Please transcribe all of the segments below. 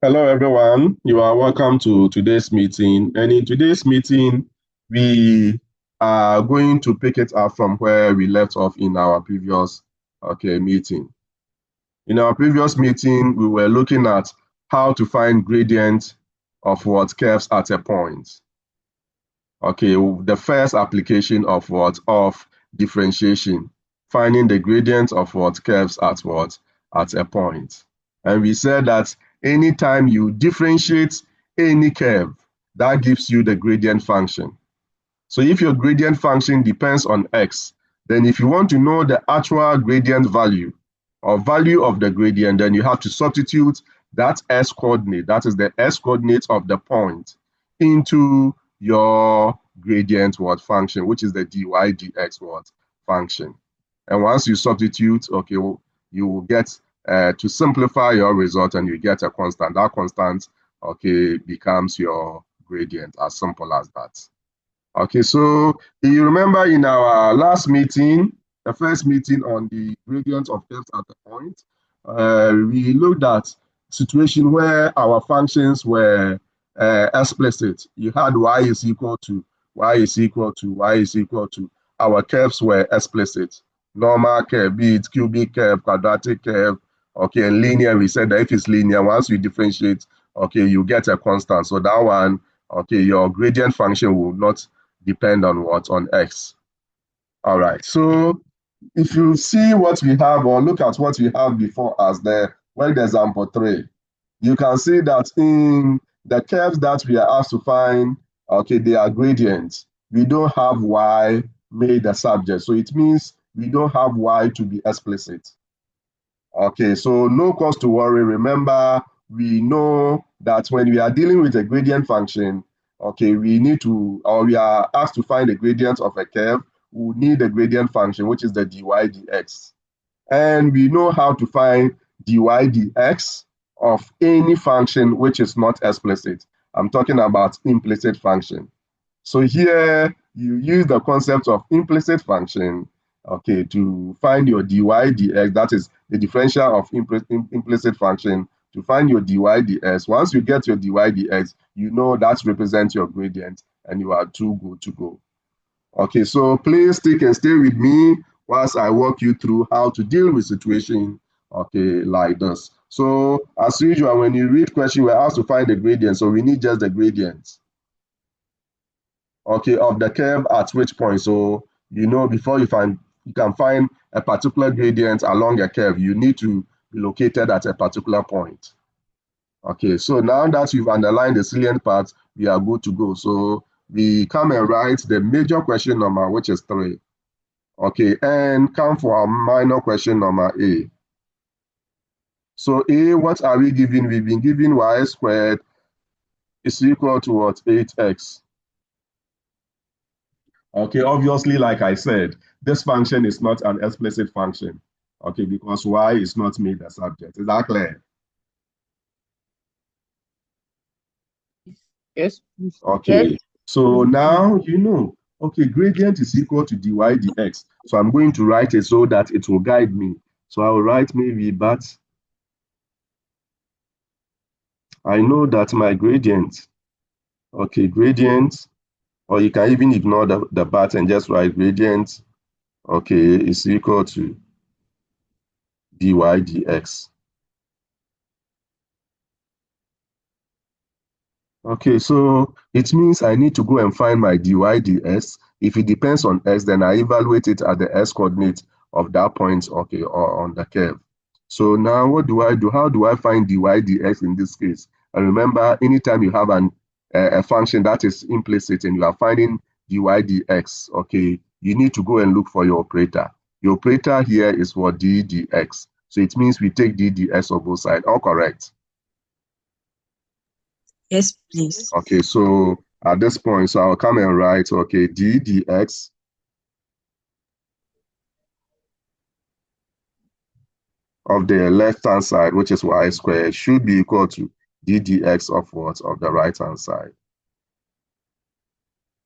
Hello, everyone. You are welcome to today's meeting. And in today's meeting, we are going to pick it up from where we left off in our previous meeting. In our previous meeting, we were looking at how to find gradient of what curves at a point. Okay, the first application of what? Of differentiation, finding the gradient of what curves at what? At a point. And we said that anytime you differentiate any curve, that gives you the gradient function. So if your gradient function depends on x, then if you want to know the actual gradient value or value of the gradient, then you have to substitute that s coordinate, that is the s coordinate of the point, into your gradient function, which is the dy dx function. And once you substitute, okay, you will get to simplify your result, and you get a constant. That constant, okay, becomes your gradient, as simple as that. Okay, so you remember in our last meeting, the first meeting on the gradient of f at a point, we looked at situation where our functions were explicit. You had y is equal to, y is equal to, y is equal to. Our curves were explicit. Normal curve, be it cubic curve, quadratic curve, okay, and linear. We said that if it's linear, once you differentiate, okay, you get a constant. So that one, okay, your gradient function will not depend on what? On x. All right. So if you see what we have, or look at what we have before us there, work example 3, you can see that in the curves that we are asked to find, okay, they are gradients. We don't have y made the subject. So it means we don't have y to be explicit. Okay, so no cause to worry. Remember, we know that when we are dealing with a gradient function, okay, we need to, or we are asked to find the gradient of a curve, we need the gradient function, which is the dy dx. And we know how to find dy dx of any function which is not explicit. I'm talking about implicit function. So here you use the concept of implicit function, okay, to find your dy dx, that is the differential of implicit function, to find your dy dx. Once you get your dy dx, you know that represents your gradient, and you are too good to go. Okay, so please stick and stay with me whilst I walk you through how to deal with situation, okay, like this. So as usual, when you read question, we're asked to find the gradient, so we need just the gradient, okay, of the curve at which point. So you know, before you can find a particular gradient along a curve, you need to be located at a particular point. Okay, so now that you've underlined the salient part, we are good to go. So we come and write the major question number, which is 3. Okay, and come for our minor question number A. So A, what are we given? We've been given y squared is equal to what? 8x. Okay, obviously, like I said, this function is not an explicit function, okay, because y is not made a subject. Is that clear? Yes. Okay, so now you know, okay, gradient is equal to dy dx. So I'm going to write it so that it will guide me. So I'll write maybe, but I know that my gradient, okay, gradient, or you can even ignore the but and just write gradient, okay, is equal to dy dx. Okay, so it means I need to go and find my dy dx. If it depends on x, then I evaluate it at the s coordinate of that point, okay, or on the curve. So now what do I do? How do I find dy dx in this case? And remember, anytime you have a function that is implicit and you are finding dy dx, okay, you need to go and look for your operator. Your operator here is for d dx. So it means we take d dx on both sides. All correct? Yes, please. Okay, so at this point, so I'll come and write, okay, d dx of the left-hand side, which is y squared, should be equal to d dx of what? Of the right-hand side,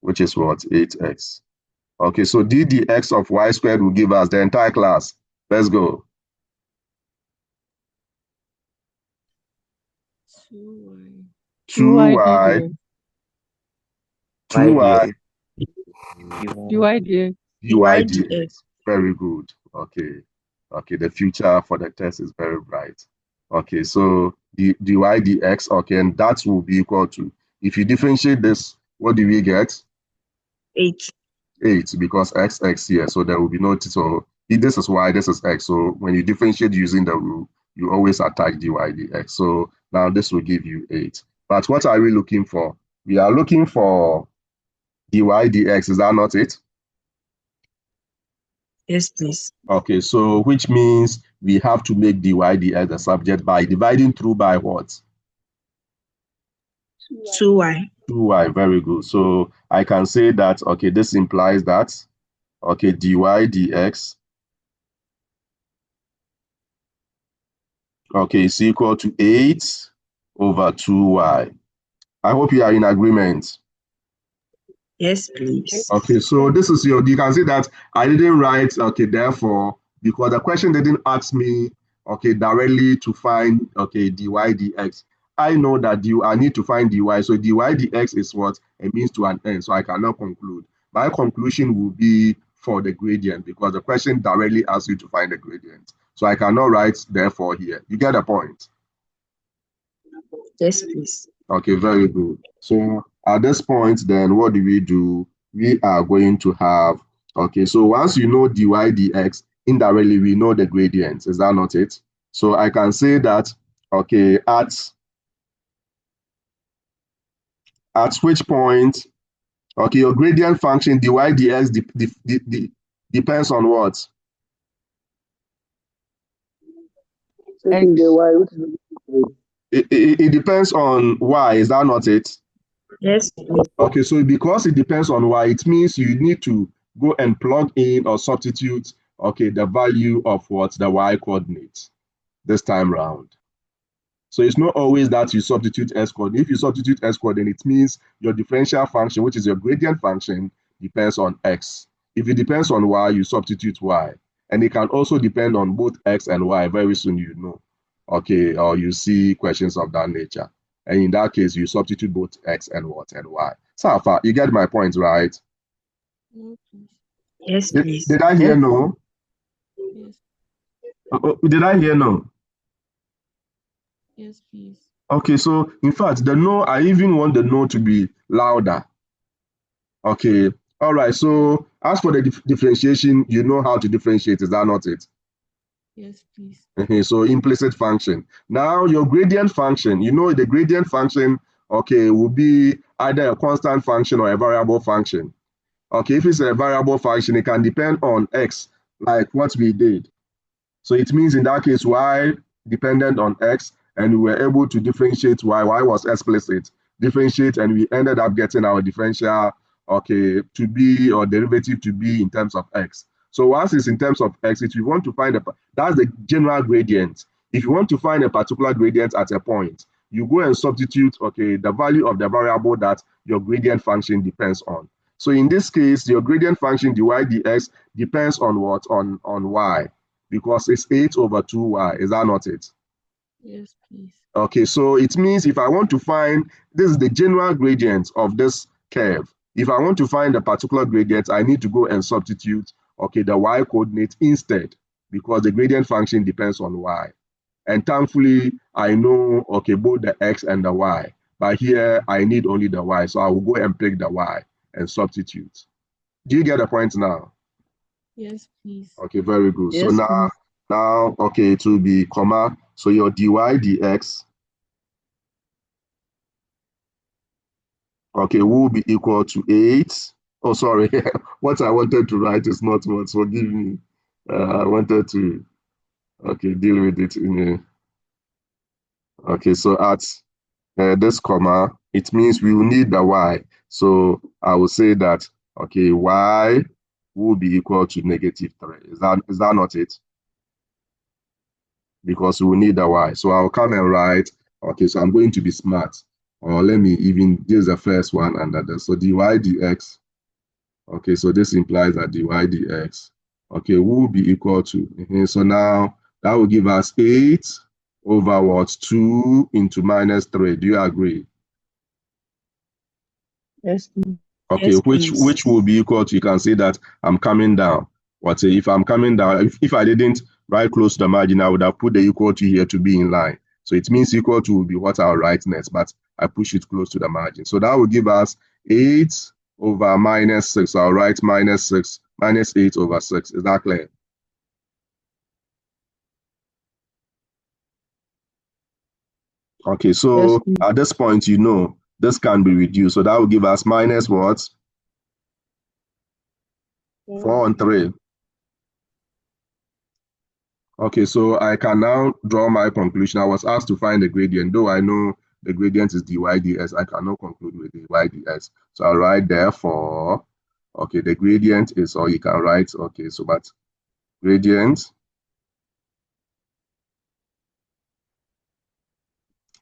which is what? 8x. Okay, so d dx of y squared will give us the entire class. Let's go. 2y. 2y, 2y, dy dx. dy dx. Very good. Okay. Okay, the future for the test is very bright. Okay, so the dy dx, okay, and that will be equal to, if you differentiate this, what do we get? 8. 8, because x here, so there will be no, so if this is y, this is x. So when you differentiate using the rule, you always attach dy dx. So now this will give you 8. But what are we looking for? We are looking for dy dx, is that not it? Yes, please. Okay, so which means we have to make dy dx the subject by dividing through by what? 2y. 2y, very good. So I can say that, okay, this implies that, okay, dy dx, okay, is equal to 8 over 2y. I hope you are in agreement. Yes, please. Okay, so this is you can see that I didn't write, okay, therefore, because the question didn't ask me, okay, directly to find, okay, dy dx. I know that I need to find dy, so dy dx is what? A means to an end, so I cannot conclude. My conclusion will be for the gradient, because the question directly asks you to find the gradient. So I cannot write therefore here. You get the point? Yes, please. Okay, very good. So at this point, then what do? We are going to have, okay, so once you know dy dx, indirectly we know the gradient. Is that not it? So I can say that, okay, at which point, okay, your gradient function dy dx depends on what? X. It depends on y. Is that not it? Yes, please. Okay, so because it depends on y, it means you need to go and plug in or substitute, okay, the value of what? The y coordinate this time round. So it's not always that you substitute s coordinate. If you substitute s coordinate, it means your differential function, which is your gradient function, depends on x. If it depends on y, you substitute y. And it can also depend on both x and y. Very soon you know. Okay, or you see questions of that nature. And in that case, you substitute both x and what and y. So far, you get my point, right? No, please. Yes, Did, please. did I hear Yes. no? Yes. Did I hear no? Yes, please. Okay, so in fact, the no, I even want the no to be louder. Okay, all right. So as for the differentiation, you know how to differentiate, is that not it? Yes, please. Okay, so implicit function. Now your gradient function, you know the gradient function, okay, will be either a constant function or a variable function. Okay, if it's a variable function, it can depend on x, like what we did. So it means in that case, y dependent on x, and we were able to differentiate y. Y was explicit. Differentiate, and we ended up getting our differential, okay, to be, or derivative to be in terms of x. So once it's in terms of x, if you want to find that's the general gradient. If you want to find a particular gradient at a point, you go and substitute, okay, the value of the variable that your gradient function depends on. So in this case, your gradient function dy dx depends on what? On y, because it's 8 over 2y. Is that not it? Yes, please. Okay, so it means if I want to find, this is the general gradient of this curve. If I want to find a particular gradient, I need to go and substitute, okay, the y coordinate instead, because the gradient function depends on y. And thankfully, I know, okay, both the x and the y. But here, I need only the y. So I will go and pick the y and substitute. Do you get the point now? Yes, please. Okay, very good. So Yes, now, okay, it will be comma. So your dy dx, okay, will be equal to 8. Oh, sorry. What I wanted to write is not what. Forgive me. I wanted to, okay, deal with it in a, okay, so at this comma, it means we will need the y. So I will say that, okay, y will be equal to -3. Is that not it? Because we will need the y. So I'll come and write, okay, so I'm going to be smart. Or let me even, this is the first one under this. So dy dx, okay, so this implies that dy dx, okay, will be equal to, so now that will give us 8 over what? 2 into minus 3. Do you agree? Yes, please. Okay, Yes, which please. will be equal to, you can say that I'm coming down. What if I'm coming down? If I didn't write close to the margin, I would have put the equal to here to be in line. So it means equal to will be what I'll write next, but I push it close to the margin. So that will give us 8 over minus 6. I'll write minus 6, minus 8 over 6. Is that clear? Okay, so Yes, please. at this point, you know, this can be reduced. So that will give us minus what? 4 and 3. Okay, so I can now draw my conclusion. I was asked to find the gradient. Though I know the gradient is dy ds, I cannot conclude with dy ds. So I'll write therefore, okay, the gradient is, or you can write, okay, so but gradient,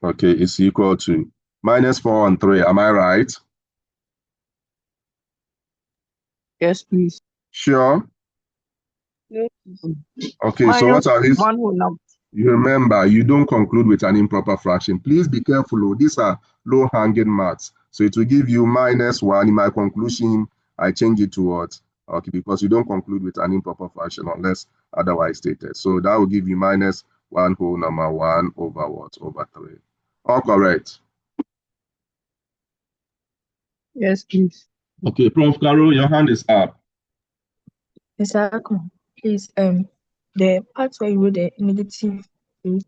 okay, is equal to minus 4 and 3. Am I right? Yes, please. Sure. Yes. Okay, so what are these? One whole number. You remember, you don't conclude with an improper fraction. Please be careful. Oh, these are low-hanging maths. So it will give you minus 1. In my conclusion, I change it to what? Okay, because you don't conclude with an improper fraction unless otherwise stated. So that will give you minus 1 whole number 1 over what? Over 3. All correct. Yes, please. Okay, Prof. Carol, your hand is up. Mr. Akon, please, the part where you wrote the negative 8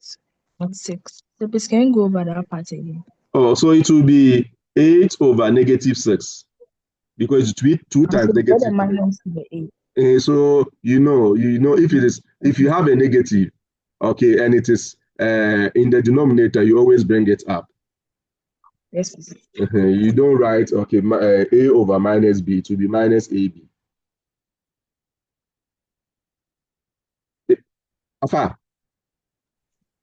and 6. So please, can you go over that part again? Oh, so it will be 8 over negative 6 because it will be 2 times So the negative 3. minus the 8. So you know if you have a negative, okay, and it is in the denominator, you always bring it up. Yes, please. You don't write okay a over minus b to be minus ab. Afa.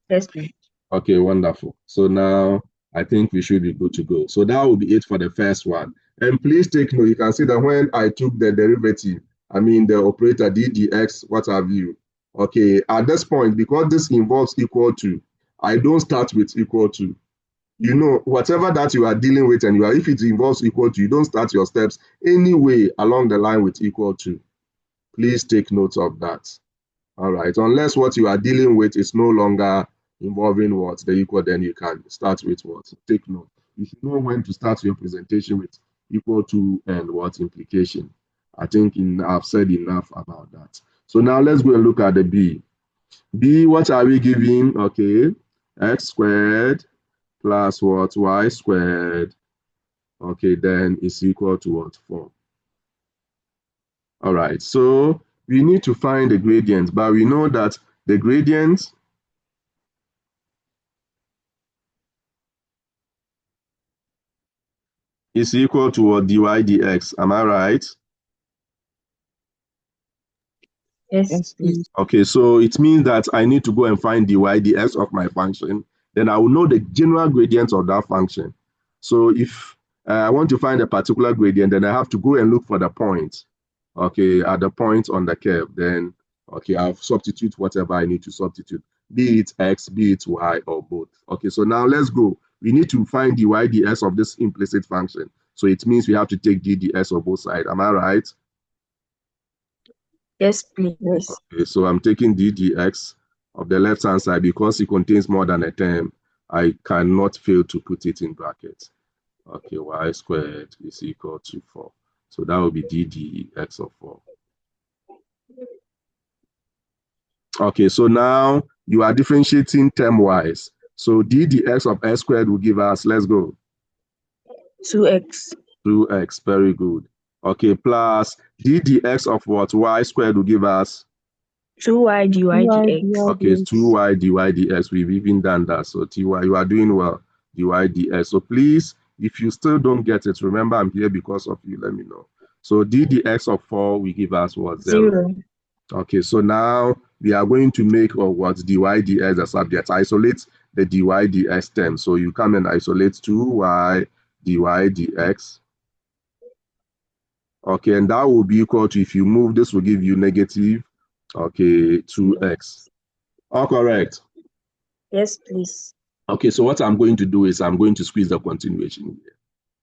Yes, please. Okay, wonderful. So now I think we should be good to go. So that will be it for the first one. And please take note, you can see that when I took the derivative, I mean the operator ddx, what have you. Okay, at this point, because this involves equal to, I don't start with equal to. You know, whatever that you are dealing with, and if it involves equal to, you don't start your steps anyway along the line with equal to. Please take note of that. All right, unless what you are dealing with is no longer involving what the equal, then you can start with what. Take note. You should know when to start your presentation with equal to and what implication. I think I've said enough about that. So now let's go and look at the B. B, what are we giving? Okay, x squared plus what? Y squared. Okay, then is equal to what? 4. All right, so we need to find the gradient, but we know that the gradient is equal to what? Dy dx. Am I right? Yes, please. Okay, so it means that I need to go and find dy dx of my function. Then I will know the general gradient of that function. So if I want to find a particular gradient, then I have to go and look for the point. Okay, at the point on the curve. Then, okay, I'll substitute whatever I need to substitute, be it x, be it y, or both. Okay, so now let's go. We need to find dy dx of this implicit function. So it means we have to take d ds of both sides. Am I right? Yes, please. Okay, so I'm taking d dx of the left-hand side because it contains more than a term. I cannot fail to put it in brackets. Okay, y squared is equal to 4. So that will be d dx of 4. Okay, so now you are differentiating term-wise. So d dx of x squared will give us, let's go, 2x. 2x, very good. Okay, plus d dx of what? Y squared will give us 2y dy dx. okay, it's 2y dy dx. We've even done that. So ty, you are doing well. Dy dx. So please, if you still don't get it, remember I'm here because of you. Let me know. So d dx of 4 will give us what? 0. Okay, so now we are going to make or what dy dx the subject. Isolate the dy dx term. So you come and isolate 2y dy dx. Okay, and that will be equal to, if you move, this will give you negative, okay, 2x. All correct. Yes, please. Okay, so what I'm going to do is I'm going to squeeze the continuation here.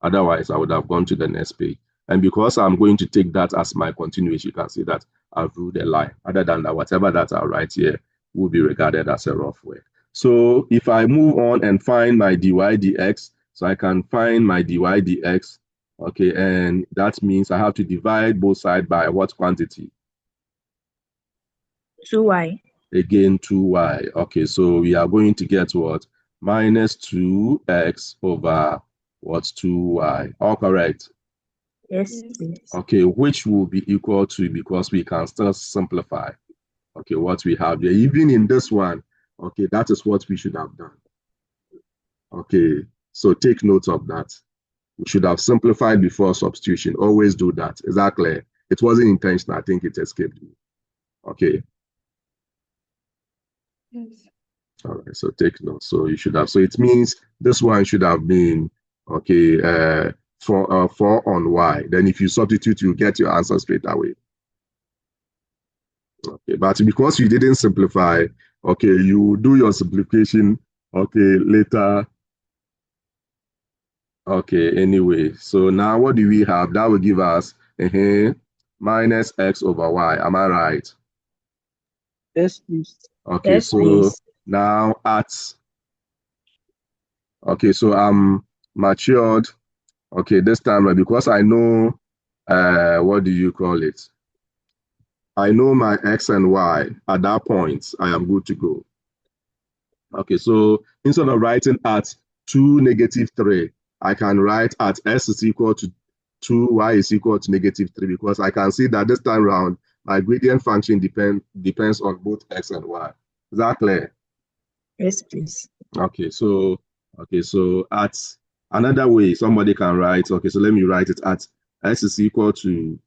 Otherwise, I would have gone to the next page. And because I'm going to take that as my continuation, you can see that I've ruled a line. Other than that, whatever that I write here will be regarded as a rough work. So if I move on and find my dy dx, so I can find my dy dx, okay, and that means I have to divide both sides by what quantity? 2y. Again, 2y. Okay, so we are going to get what? Minus 2x over what? 2y. All correct? Yes, please. Okay, which will be equal to, because we can still simplify, okay, what we have here. Even in this one, okay, that is what we should have done. Okay, so take note of that. We should have simplified before substitution. Always do that. Is that clear? It wasn't intentional. I think it escaped me. Okay. Yes. All right, so take note. So you should have, so it means this one should have been, okay, 4 on y. Then if you substitute, you get your answer straight away. Okay, but because you didn't simplify, okay, you do your simplification, okay, later. Okay, anyway, so now what do we have? That will give us minus x over y. Am I right? Yes, please. Okay, Yes, so please. now okay, so I'm matured. Okay, this time because I know, what do you call it? I know my x and y. At that point, I am good to go. Okay, so instead of writing at 2, -3, I can write at s is equal to 2, y is equal to -3, because I can see that this time around, my gradient function depends on both x and y. Is that clear? Yes, please. Okay, so at another way, somebody can write, okay, so let me write it at s is equal to,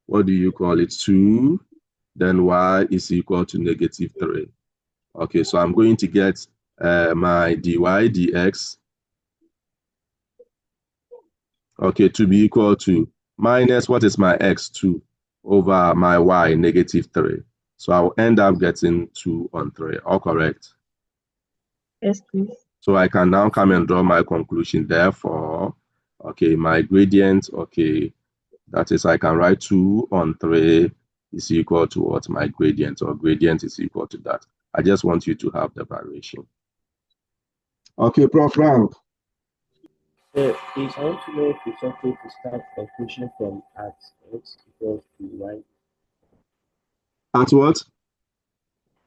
what do you call it, 2, then y is equal to -3. Okay, so I'm going to get my dy dx, okay, to be equal to minus, what is my x, 2, over my y, -3. So I'll end up getting 2 on 3. All correct? Yes, please. So I can now come and draw my conclusion. Therefore, okay, my gradient, okay, that is, I can write 2 on 3 is equal to what? My gradient, or gradient is equal to that. I just want you to have the variation. Okay, Prof. Frank. Please, I want to know if it's okay to start conclusion from at x equals to y. At what?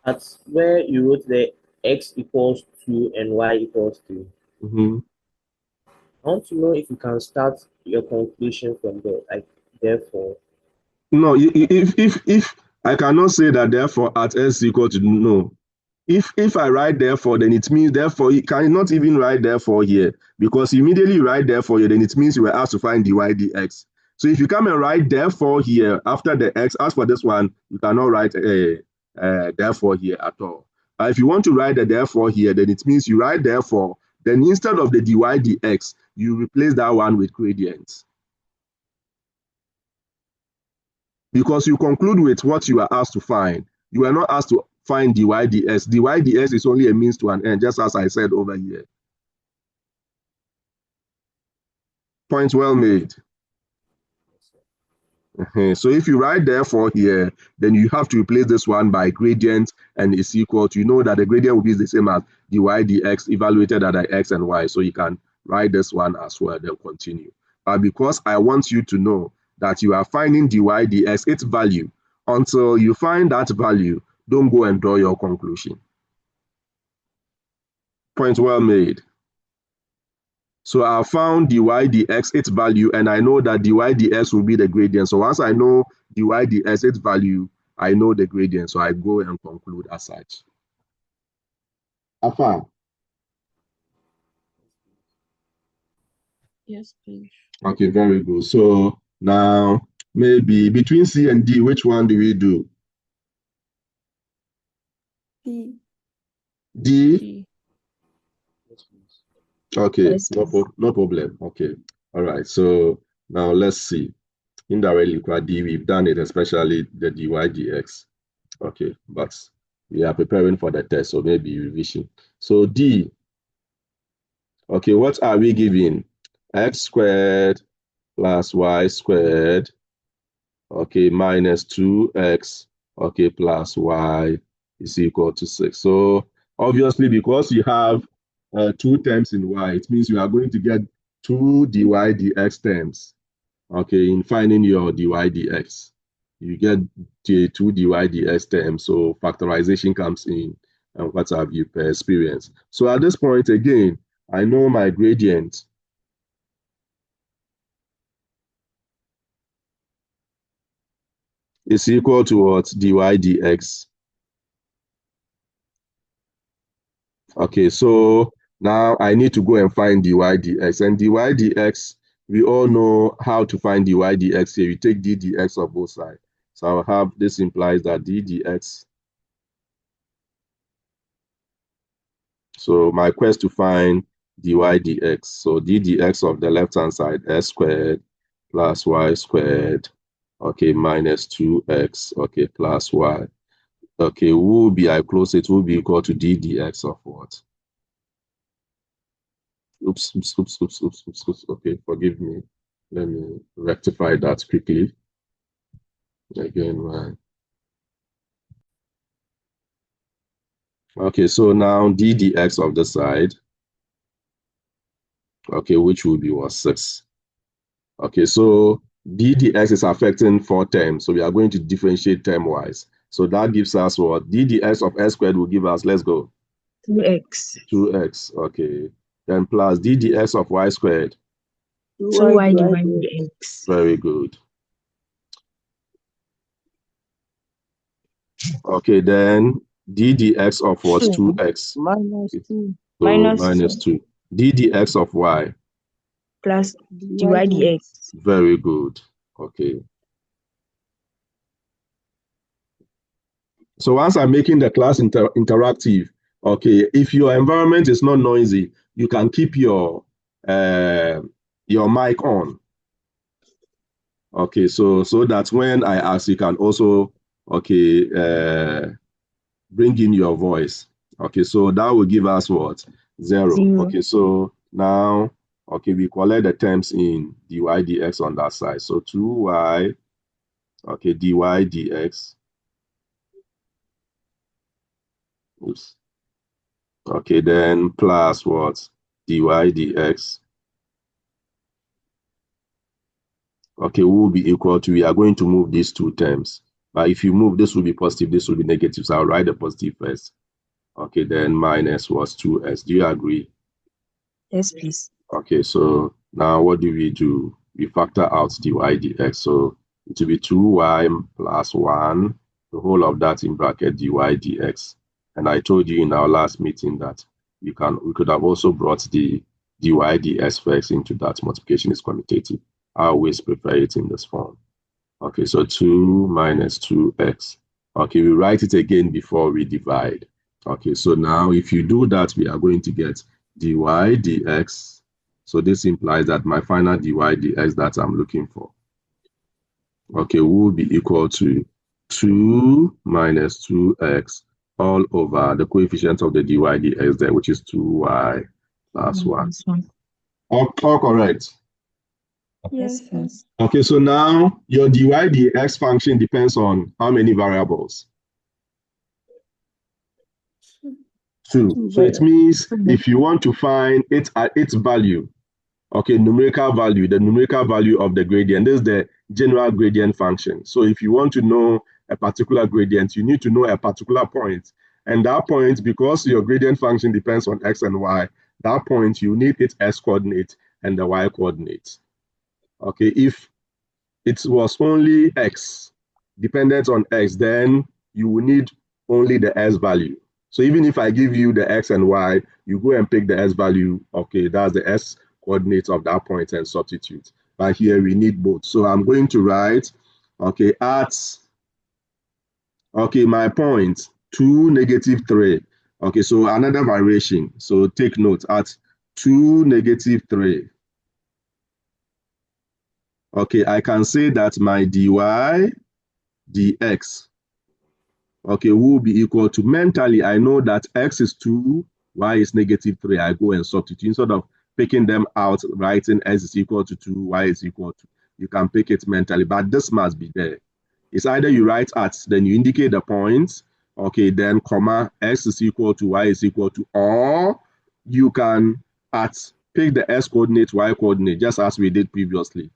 At where you wrote the x equals 2 and y equals 3. Mm-hmm. I want to know if you can start your conclusion from there, like therefore. No, if I cannot say that therefore at s equal to, no. If I write therefore, then it means therefore, you cannot even write therefore here, because immediately you write therefore here, then it means you were asked to find dy dx. So if you come and write therefore here after the x, as for this one, you cannot write therefore here at all. But if you want to write the therefore here, then it means you write therefore, then instead of the dy dx, you replace that one with gradient. Because you conclude with what you are asked to find. You are not asked to find dy dx. Dy dx is only a means to an end, just as I said over here. Point well made. So if you write therefore here, then you have to replace this one by gradient, and it's equal to, you know that the gradient will be the same as dy dx evaluated at the x and y. So you can write this one as well, then continue. But because I want you to know that you are finding dy dx, its value, until you find that value, don't go and draw your conclusion. Point well made. So I found dy dx, its value, and I know that dy dx will be the gradient. So once I know dy dx, its value, I know the gradient. So I go and conclude as such. Afa. Yes, please. Okay, very good. So now maybe between C and D, which one do we do? D. D? D. Yes, please. Okay, Yes, no, please. no problem. Okay, all right. So now let's see. Indirectly, D, we've done it, especially the dy dx. Okay, but We are preparing for the test, so maybe revision. So D, okay, what are we given? X squared plus y squared, okay, minus 2x, okay, plus y is equal to 6. So obviously, because you have two terms in y, it means you are going to get two dy dx terms, okay, in finding your dy dx. You get the two dy dx terms, so factorization comes in, and what have you per experience. So at this point, again, I know my gradient is equal to what? Dy dx. Okay, so now I need to go and find dy dx. And dy dx, we all know how to find dy dx here. You take d dx of both sides. So I'll have, this implies that d dx. So my quest to find dy dx. So d dx of the left-hand side, s squared plus y squared, okay, minus 2x, okay, plus y. Okay, will be, I close it, will be equal to d dx of what? Oops, oops, oops, oops, oops, oops, oops. Okay, forgive me. Let me rectify that quickly. Again, right. Okay, so now d dx of the side, okay, which will be what? 6. Okay, so d dx is affecting 4 terms, so we are going to differentiate term-wise. So that gives us what? D dx of s squared will give us, let's go, 2x. 2x, okay. Then plus d dx of y squared. 2y divided x. Very good. Okay, then d dx of what? 2x. Minus 2 So Minus minus 2. d dx of y. plus dy dy dx. Very good. Okay. So once I'm making the class interactive, okay, if your environment is not noisy, you can keep your mic on. Okay, so that when I ask, you can also, okay, bring in your voice. Okay, so that will give us what? 0. 0. Okay, so now, okay, we collect the terms in dy dx on that side. So 2y, okay, dy dx. Oops. Okay, then plus what? Dy dx. Okay, will be equal to, we are going to move these two terms. But if you move, this will be positive, this will be negative. So I'll write the positive first. Okay, then minus was 2s. Do you agree? Yes, please. Okay, so now what do? We factor out dy dx. So it will be 2y plus 1, the whole of that in bracket dy dx. And I told you in our last meeting that we could have also brought the dy dx first into that. Multiplication is commutative. I always prefer it in this form. Okay, so 2 minus 2x. Okay, we write it again before we divide. Okay, so now if you do that, we are going to get dy dx. So this implies that my final dy dx that I'm looking for, okay, will be equal to 2 minus 2x all over the coefficient of the dy dx there, which is 2y plus 1. This one. All correct. Yes, yes. Okay, so now your dy dx function depends on how many variables? 2. So it means if you want to find it at its value, okay, numerical value, the numerical value of the gradient, this is the general gradient function. So if you want to know a particular gradient, you need to know a particular point. And that point, because your gradient function depends on x and y, that point you need its x coordinate and the y coordinate. Okay, if it was only x, dependent on x, then you will need only the s value. So even if I give you the x and y, you go and pick the s value, okay, that's the s coordinates of that point and substitute. But here we need both. So I'm going to write, okay, at, okay, my point, 2, negative 3. Okay, so another variation. So take note, at 2, negative 3. Okay, I can say that my dy dx okay, will be equal to, mentally, I know that x is 2, y is -3. I go and substitute. Instead of picking them out, writing x is equal to 2, y is equal to, you can pick it mentally, but this must be there. It's either you write at, then you indicate the points, okay, then comma, x is equal to, y is equal to, or you can pick the x coordinate, y coordinate, just as we did previously.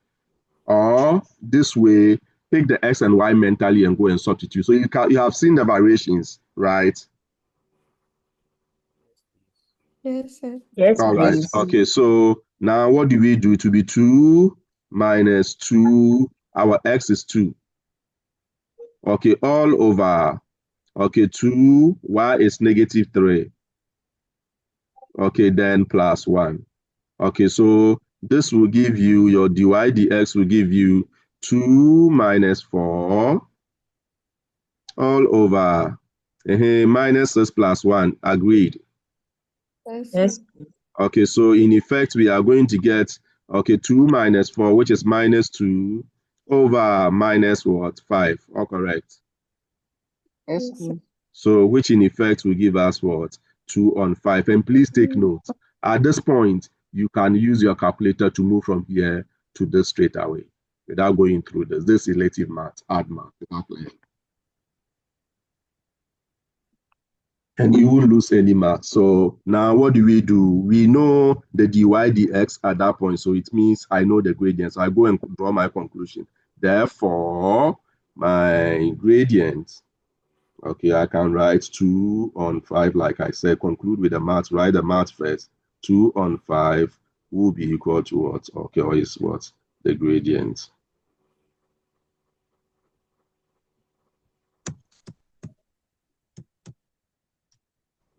Or this way, pick the x and y mentally and go and substitute. So you have seen the variations, right? Yes, sir. Yes, All right. please. Okay, so now what do we do? It will be 2 minus 2. Our x is 2. Okay, all over. Okay, 2, y is -3. Okay, then plus 1. Okay, so this will give you, your dy dx will give you 2 minus 4 all over minus 6 plus 1. Agreed. Yes, Yes, sir. Okay, so in effect, we are going to get, okay, 2 minus 4, which is -2, over minus what? 5. All correct. Yes, sir. So which in effect will give us what? 2 on 5. And please take note, at this point, you can use your calculator to move from here to this straight away without going through this. This is relative math, add math. And you won't lose any math. So now what do? We know the dy dx at that point. So it means I know the gradient. So I go and draw my conclusion. Therefore, my gradient, okay, I can write 2 on 5, like I said, conclude with the math, write the math first. 2 on 5 will be equal to what? Okay, or is what? The gradient.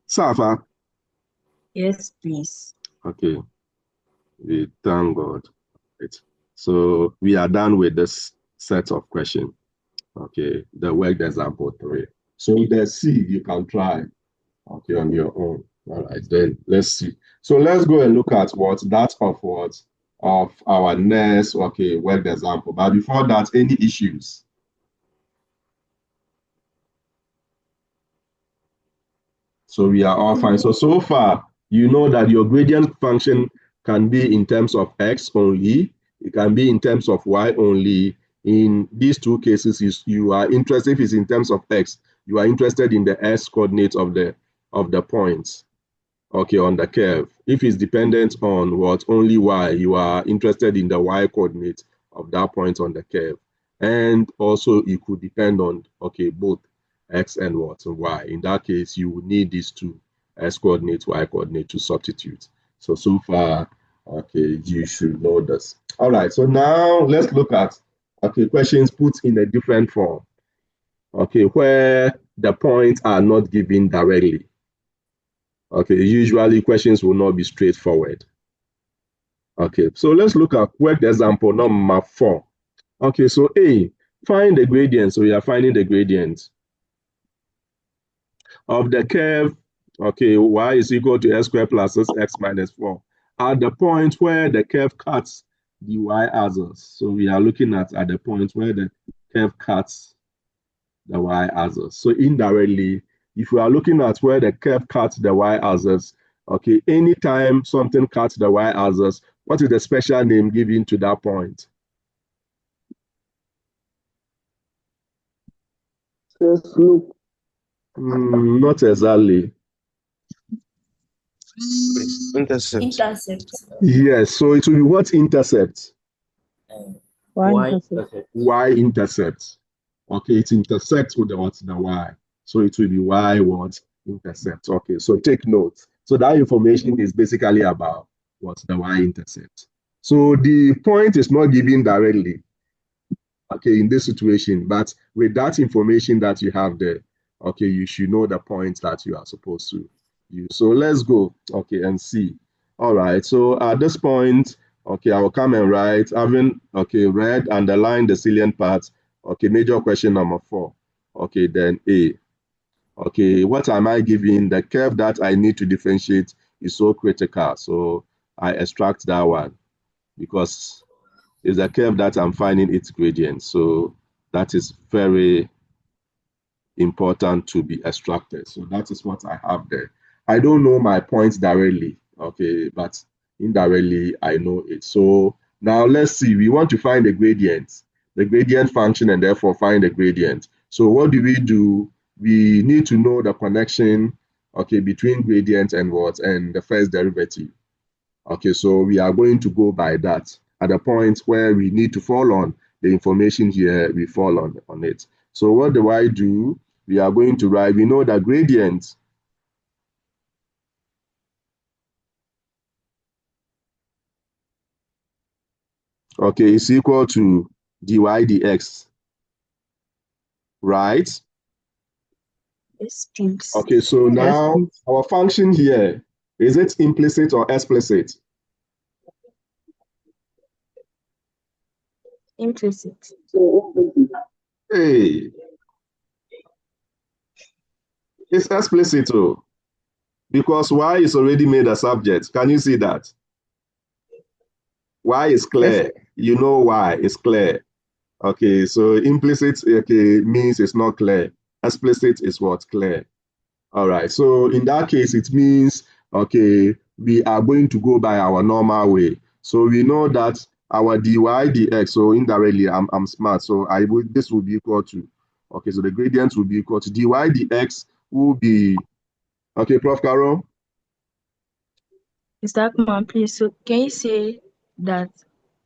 Safa. yes, please. Okay, we thank God. Right. So we are done with this set of questions. Okay, the worked example 3. So the C you can try, okay, on your own. All right, then let's see. So let's go and look at of our next, okay, worked example. But before that, any issues? So we are all fine. So far, you know that your gradient function can be in terms of x only. It can be in terms of y only. In these two cases, you are interested, if it's in terms of x, you are interested in the s coordinate of the points, okay, on the curve. If it's dependent on what? Only y, you are interested in the y coordinate of that point on the curve. And also it could depend on, okay, both x and what? Y. In that case, you would need these two, x coordinate, y coordinate, to substitute. So far, okay, you should know this. All right, so now let's look at, okay, questions put in a different form, okay, where the points are not given directly. Okay, usually questions will not be straightforward. Okay, so let's look at worked example number 4. Okay, so A, find the gradient. So we are finding the gradient of the curve, okay, y is equal to x squared plus x minus 4 at the point where the curve cuts the y-axis. So we are looking at the point where the curve cuts the y-axis. So indirectly, if we are looking at where the curve cuts the y-axis, okay, anytime something cuts the y-axis, what is the special name given to that point? Slope. Not exactly. Intercept. Intercept. Yes, so it will be what intercept? Y intercept. Y-intercept. Okay, it intersects with the y. So it will be y what? Intercept. Okay, so take note. So that information is basically about what? The y-intercept. So the point is not given directly, okay, in this situation, but with that information that you have there, okay, you should know the points that you are supposed to use. So let's go, okay, and see. All right, so at this point, okay, I will come and write, having, okay, read, underline the salient parts, okay, major question number 4, okay, then A. Okay, what am I giving? The curve that I need to differentiate is so critical, so I extract that one because it's a curve that I'm finding its gradient. So that is very important to be extracted. So that is what I have there. I don't know my points directly, okay, but indirectly I know it. So now let's see, we want to find the gradient function, and therefore find the gradient. So what do? We need to know the connection, okay, between gradient and what? And the first derivative. Okay, so we are going to go by that. At the point where we need to fall on the information here, we fall on it. So what do? We are going to write, we know that gradient okay is equal to dy dx, right? Yes, please. Okay, so now our function here, is it implicit or explicit? Implicit. Hey, it's explicit too, because y is already made a subject. Can you see that? Y is clear. Yes. You know why it's clear. Okay, so implicit okay means it's not clear. Explicit is what? Clear. All right, so in that case, it means, okay, we are going to go by our normal way. So we know that our dy dx, so indirectly, I'm smart, so this will be equal to, okay, so the gradient will be equal to dy dx will be, okay, Prof. Carol? Mr. Akman, please, so can you say that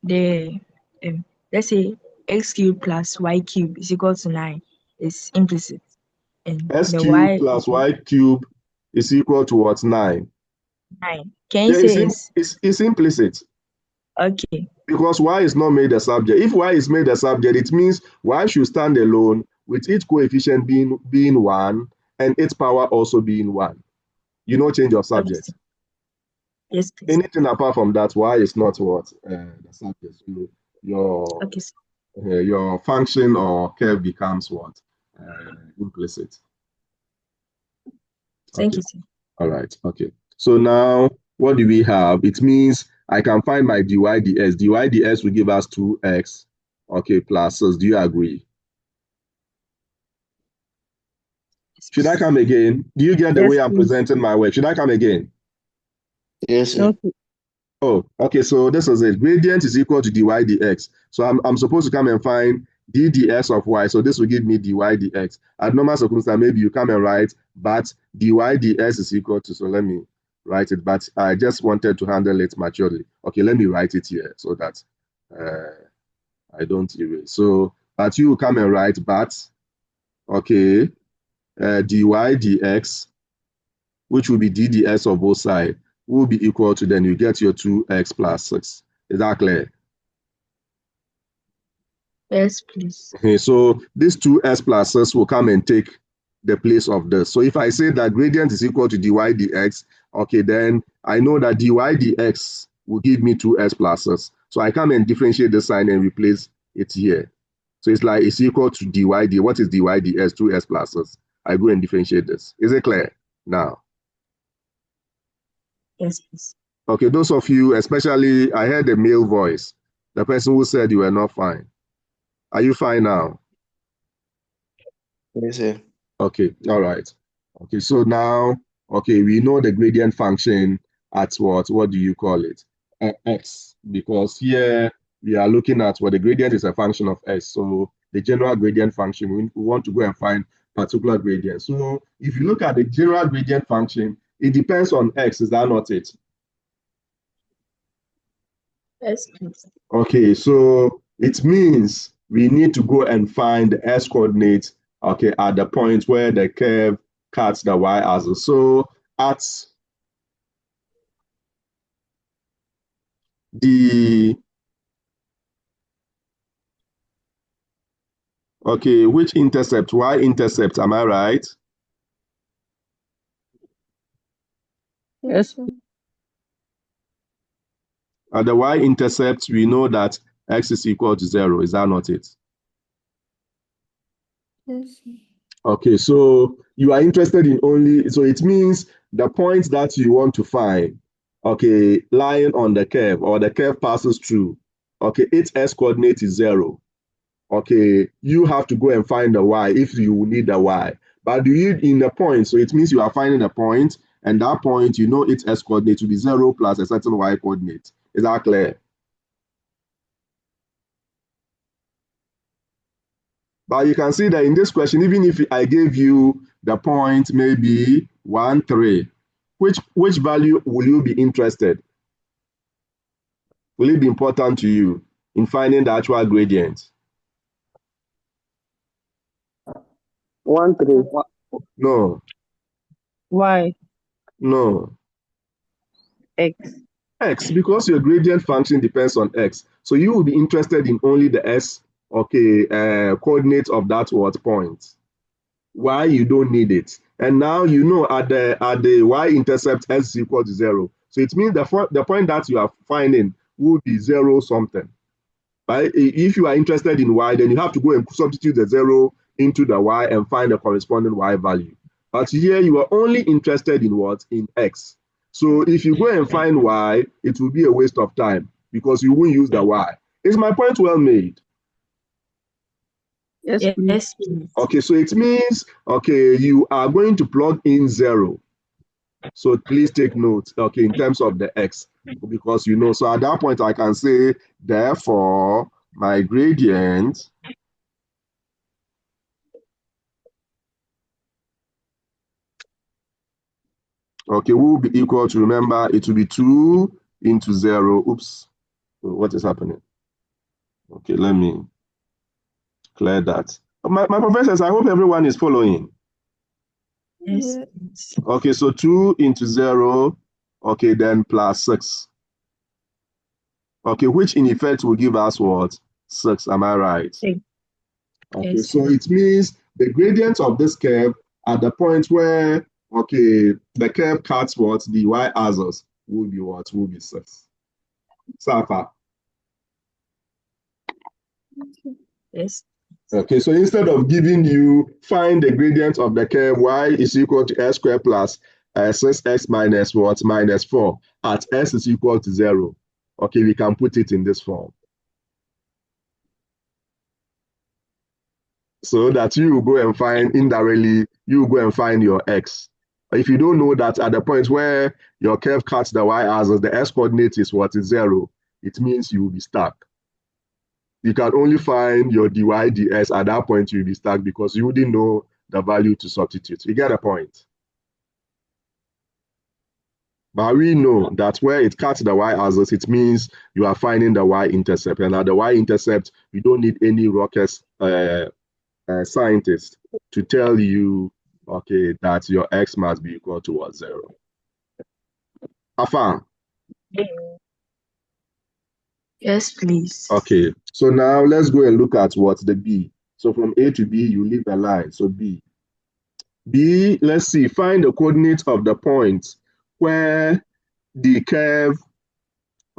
the, let's say, x cubed plus y cubed is equal to 9 is implicit, and S the cube y plus y cube is equal to what? 9. 9. Can you Yeah, say is it's implicit, okay? because y is not made a subject. If y is made a subject, it means y should stand alone with its coefficient being 1 and its power also being 1. You know, change of Okay, subject. sir. Yes, please. Anything apart from that, y is not what? The subject. So Okay, sir. your function or curve becomes what? Implicit. Thank Okay. you, sir. All right. Okay. So now what do we have? It means I can find my dy ds. Dy ds will give us 2x. Okay, plus. So do you agree? Should I come again? Do you get the Yes, way I'm please. presenting my work? Should I come again? Yes, sir. Okay. Oh, okay. So this is it. Gradient is equal to dy dx. So I'm supposed to come and find d ds of y. So this will give me dy dx. At normal circumstance, maybe you come and write, but dy ds is equal to, so let me write it. But I just wanted to handle it maturely. Okay, let me write it here so that I don't erase. So, but you come and write, but, okay, dy dx, which will be d ds of both sides, will be equal to, then you get your 2x plus 6. Is that clear? Yes, please. Okay, so this 2x plus 6 will come and take the place of this. So if I say that gradient is equal to dy dx, okay, then I know that dy dx will give me 2x plus 6. So I come and differentiate the sign and replace it here. So it's like it's equal to dy d. What is dy ds? 2x plus 6. I go and differentiate this. Is it clear now? Yes, please. Okay, those of you, especially, I heard a male voice, the person who said you were not fine. Are you fine now? Yes, sir. Okay, all right. Okay, so now, okay, we know the gradient function at what do you call it? X, because here we are looking at what the gradient is a function of x. So the general gradient function, we want to go and find particular gradient. So if you look at the general gradient function, it depends on x, is that not it? Yes, please. Okay, so it means we need to go and find the x coordinate, okay, at the point where the curve cuts the y-axis. So at the, okay, which intercept? Y-intercept, am I right? Yes, sir. At the y-intercept, we know that x is equal to 0. Is that not it? Yes. Okay, so you are interested in only, so it means the point that you want to find, okay, lying on the curve or the curve passes through, okay, its x coordinate is 0. Okay, you have to go and find the y if you need the y. But do you in the point? So it means you are finding a point, and that point, you know its x coordinate to be 0 plus a certain y coordinate. Is that clear? But you can see that in this question, even if I gave you the point maybe 1, 3, which value will you be interested? Will it be important to you in finding the actual gradient? 1, 3. No. Y. No. X. X, because your gradient function depends on x. So you will be interested in only the s, coordinate of that what point. Y, you don't need it. And now you know at the y-intercept s is equal to 0. So it means the point that you are finding will be 0 something. Right? If you are interested in y, then you have to go and substitute the 0 into the y and find the corresponding y value. But here you are only interested in what? In x. So if you go and find y, it will be a waste of time because you won't use the y. Is my point well made? Yes, please. Yes, please. Okay, so it means, okay, you are going to plug in 0. So please take note, okay, in terms of the x, because you know, so at that point I can say, therefore, my gradient okay, will be equal to, remember, it will be 2 into 0. Oops, what is happening? Okay, let me clear that. My professors, I hope everyone is following. Yes. Okay, so 2 into 0, okay, then plus 6. Okay, which in effect will give us what? 6, am I right? Yes. Okay, Yes. so it means the gradient of this curve at the point where, okay, the curve cuts what? The y-axis will be what? Will be 6. Safa. Yes. Okay, so instead of giving you, find the gradient of the curve y is equal to s squared plus 6x minus what? Minus 4 at s is equal to 0. Okay, we can put it in this form. So that you go and find, indirectly, you go and find your x. If you don't know that at the point where your curve cuts the y-axis, the s coordinate is what? Is 0. It means you will be stuck. You can only find your dy ds at that point. You'll be stuck because you wouldn't know the value to substitute. You get a point? But we know that where it cuts the y-axis, it means you are finding the y-intercept. And at the y-intercept, you don't need any rocket scientist to tell you, okay, that your x must be equal to what? 0. Afa? Yes, please. Okay, so now let's go and look at what the b. So from A to B, you leave a line. So b. B, let's see, find the coordinates of the point where the curve,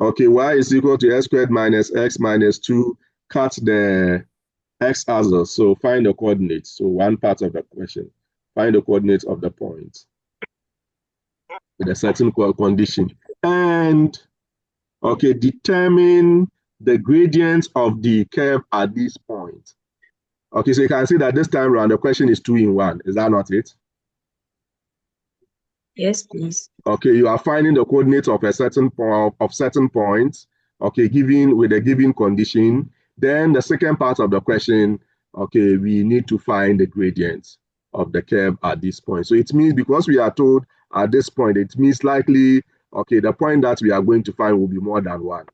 okay, y is equal to s squared minus x minus 2 cut the x-axis. So find the coordinates. So one part of the question, find the coordinates of the point with a certain condition. And, okay, determine the gradient of the curve at this point. Okay, so you can see that this time around the question is 2 in 1. Is that not it? Yes, please. Okay, you are finding the coordinates of a certain point, okay, given with a given condition. Then the second part of the question, okay, we need to find the gradient of the curve at this point. So it means because we are told at this point, it means likely, okay, the point that we are going to find will be more than 1.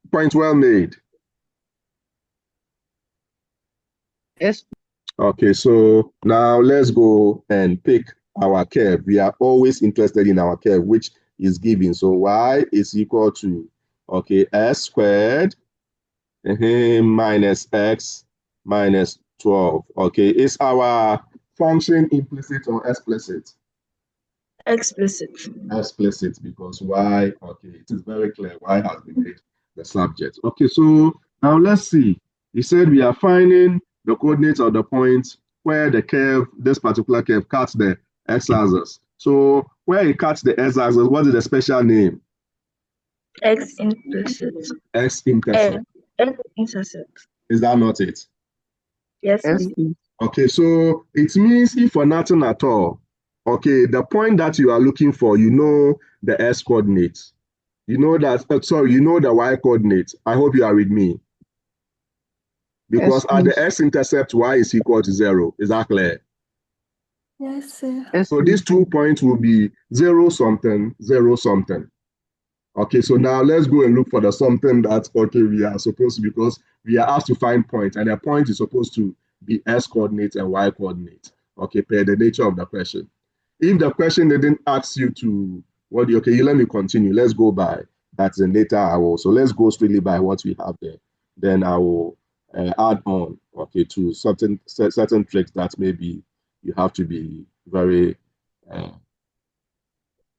Point well made. Yes. Okay, so now let's go and pick our curve. We are always interested in our curve, which is given. So y is equal to, okay, s squared minus x minus 12. Okay, is our function implicit or explicit? Explicit. Explicit, because y, okay, it is very clear, y has been made the subject. Okay, so now let's see. He said we are finding the coordinates of the point where the curve, this particular curve, cuts the x-axis. So where it cuts the x-axis, what is the special name? X implicit. X-intercept. X intercept. Is that not it? Yes, Yes, please. please. Okay, so it means if for nothing at all, okay, the point that you are looking for, you know the x coordinates. You know that, sorry, you know the y coordinates. I hope you are with me. Yes, Because at the please. x-intercept, y is equal to 0. Is that clear? Yes, sir. Yes, So please. these 2 points will be 0 something, 0 something. Okay, so now let's go and look for the something that, okay, we are supposed to, because we are asked to find points, and a point is supposed to be x coordinate and y coordinate, okay, per the nature of the question. If the question didn't ask you to, okay, you let me continue. Let's go by that, and later I will. So let's go strictly by what we have there. Then I will add on, okay, to certain tricks that maybe you have to be very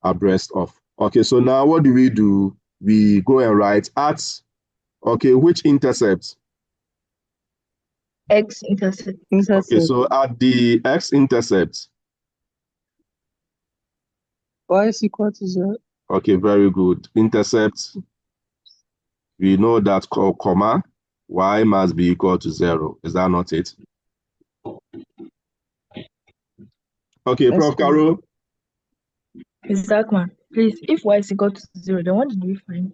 abreast of. Okay, so now what do? We go and write at, okay, which intercept? X-intercept. Okay, Intercept. so at the x-intercept, Y is equal to 0. okay, very good. Intercept, we know that comma, y must be equal to 0. Is that not it? Okay, Yes, Prof. please. Carol. Exactly. Please, if y is equal to 0, then what did we find?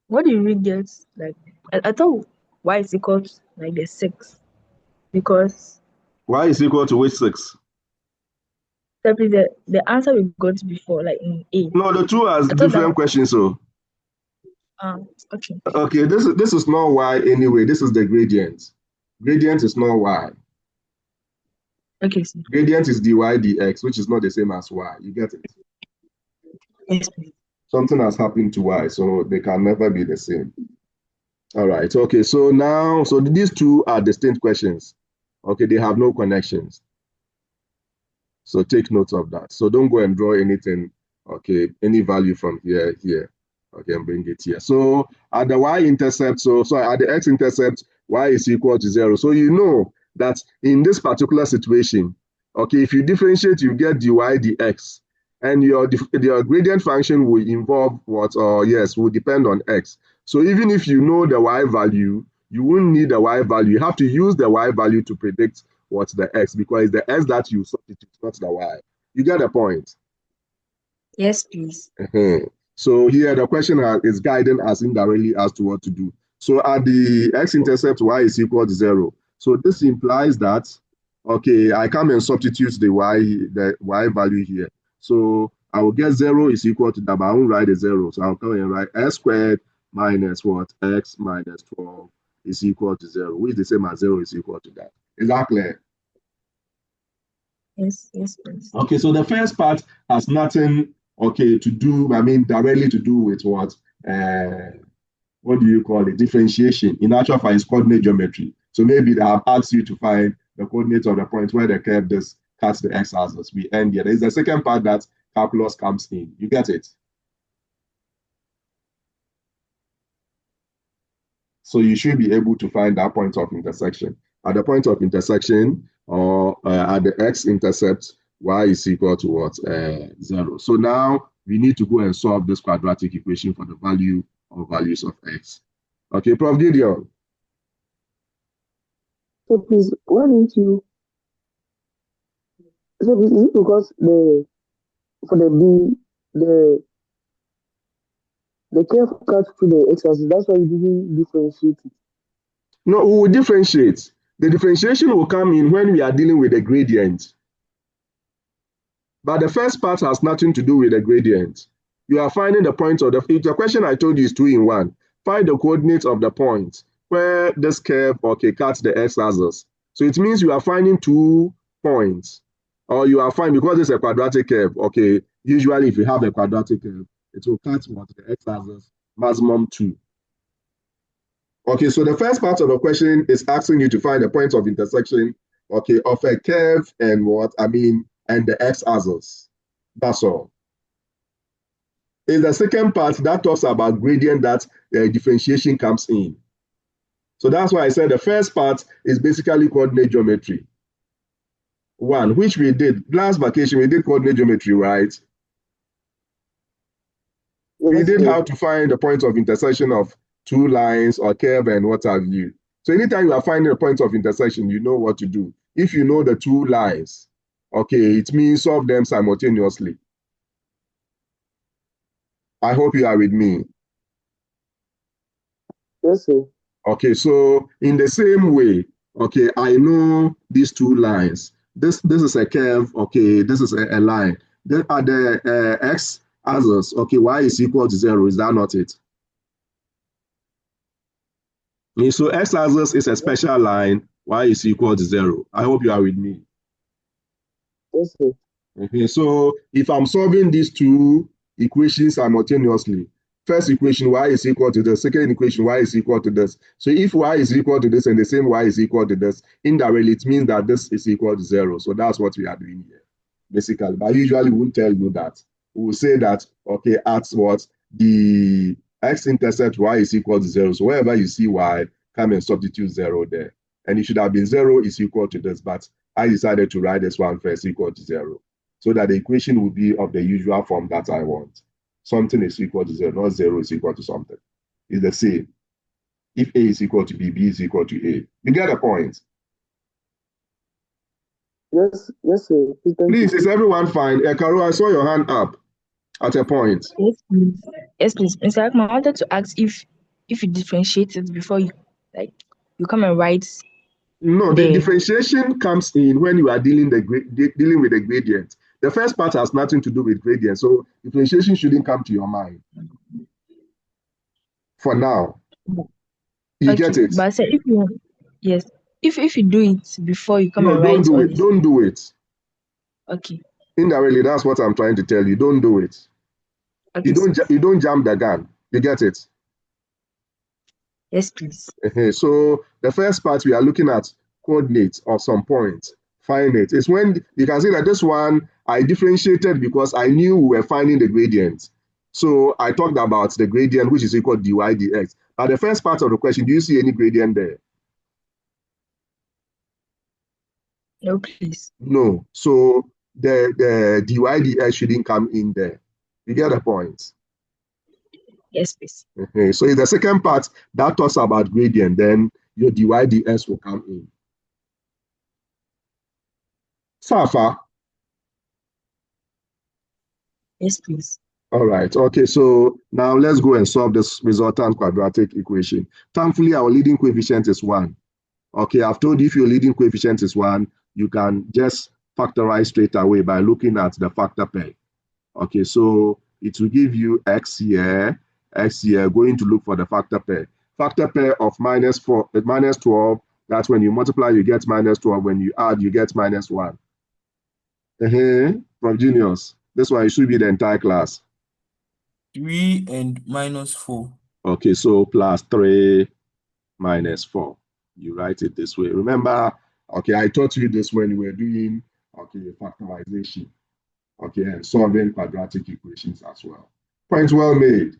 What did we get? Like, I thought y is equal to like the 6, because Y is equal to which 6? the answer we got before, like in A. No, the two are I thought different that. questions. So, Okay. okay, this is not y anyway. This is the gradient. Gradient is not y. Okay, sir. Gradient is dy dx, which is not the same as y. You get it? Yes, please. Something has happened to y, so they can never be the same. All right. Okay. So now, so these two are distinct questions. Okay. They have no connections. So take note of that. So don't go and draw anything. Okay. Any value from here. Okay. And bring it here. So at the y-intercept, so at the x-intercept, y is equal to 0. So you know that in this particular situation, okay, if you differentiate, you get dy dx. And your gradient function will involve what? Or yes, will depend on x. So even if you know the y value, you won't need the y value. You have to use the y value to predict what's the x, because it's the x that you substitute, not the y. You get the point? Yes, please. So here the question is guiding us indirectly as to what to do. So at the x-intercept, y is equal to 0. So this implies that, okay, I come and substitute the y value here. So I will get 0 is equal to that, but I won't write a 0. So I'll come and write s squared minus what? X minus 12 is equal to 0, which is the same as 0 is equal to that. Is that clear? Yes, please. Okay, so the first part has nothing, okay, to do, directly to do with what do you call it? Differentiation. In actual fact, it's coordinate geometry. So maybe they have asked you to find the coordinates of the point where the curve does cuts the x-axis. We end here. There's the second part that calculus comes in. You get it? So you should be able to find that point of intersection. At the point of intersection, or at the x-intercept, y is equal to what? 0. So now we need to go and solve this quadratic equation for the value or values of x. Okay, Prof. Gideon. So please, why didn't you? So please, is it because for the B the curve cut through the x-axis? That's why you didn't differentiate it. No, we will differentiate. The differentiation will come in when we are dealing with the gradient. But the first part has nothing to do with the gradient. You are finding the point of the question I told you is 2 in 1. Find the coordinates of the point where this curve, okay, cuts the x-axis. So it means you are finding 2 points. Or you are finding, because it's a quadratic curve, okay, usually if you have a quadratic curve, it will cut what? The x-axis maximum 2. Okay, so the first part of the question is asking you to find the point of intersection, okay, of a curve and and the x-axis. That's all. In the second part, that talks about gradient that differentiation comes in. So that's why I said the first part is basically coordinate geometry. 1, which we did last vacation, we did coordinate geometry, right? We did how to find the point of intersection of 2 lines or curve and what have you. So anytime you are finding a point of intersection, you know what to do. If you know the two lines, okay, it means solve them simultaneously. I hope you are with me. Yes, sir. Okay, so in the same way, okay, I know these two lines. This is a curve, okay, this is a line. Then are the x axis, okay, y is equal to 0, is that not it? So x axis is a special line, y is equal to 0. I hope you are with me. Yes, sir. Okay, so if I'm solving these two equations simultaneously, first equation y is equal to this, second equation y is equal to this. So if y is equal to this and the same y is equal to this, indirectly it means that this is equal to 0. So that's what we are doing here, basically. But usually we won't tell you that. We will say that, okay, at what the x-intercept y is equal to 0. So wherever you see y, come and substitute 0 there. And it should have been 0 is equal to this, but I decided to write this one first equal to 0, so that the equation will be of the usual form that I want. Something is equal to 0, not 0 is equal to something. It's the same. If A is equal to B, B is equal to A. You get the point? Yes, sir. Please, is everyone fine? Karo, I saw your hand up at a point. Yes, please. Yes, please. Mr. Akman, I wanted to ask if you differentiate it before you you come and write. No, the differentiation comes in when you are dealing with the gradient. The first part has nothing to do with gradient, so differentiation shouldn't come to your mind. For now. You get it? But say if you if you do it before you come and write. Don't do it. Don't do it. Okay. Indirectly, that's what I'm trying to tell you. Don't do it. Okay, you don't jump the gun. You get it? Yes, please. So the first part, we are looking at coordinates of some point. Find it. It's when you can see that this one I differentiated because I knew we were finding the gradient. So I talked about the gradient, which is equal to dy dx. But the first part of the question, do you see any gradient there? No, please. No. So the dy dx shouldn't come in there. You get the point? Yes, please. So in the second part that talks about gradient, then your dy dx will come in. Safa? Yes, please. All right. Okay, so now let's go and solve this resultant quadratic equation. Thankfully, our leading coefficient is 1. Okay, I've told you if your leading coefficient is 1, you can just factorize straight away by looking at the factor pair. Okay, so it will give you x here, going to look for the factor pair. Factor pair of minus 12, that's when you multiply, you get minus 12. When you add, you get minus 1. From Genius, this one should be the entire class. 3 and minus 4. Okay, so plus 3 minus 4. You write it this way. Remember, okay, I taught you this when we were doing, okay, factorization, okay, and solving quadratic equations as well. Point well made.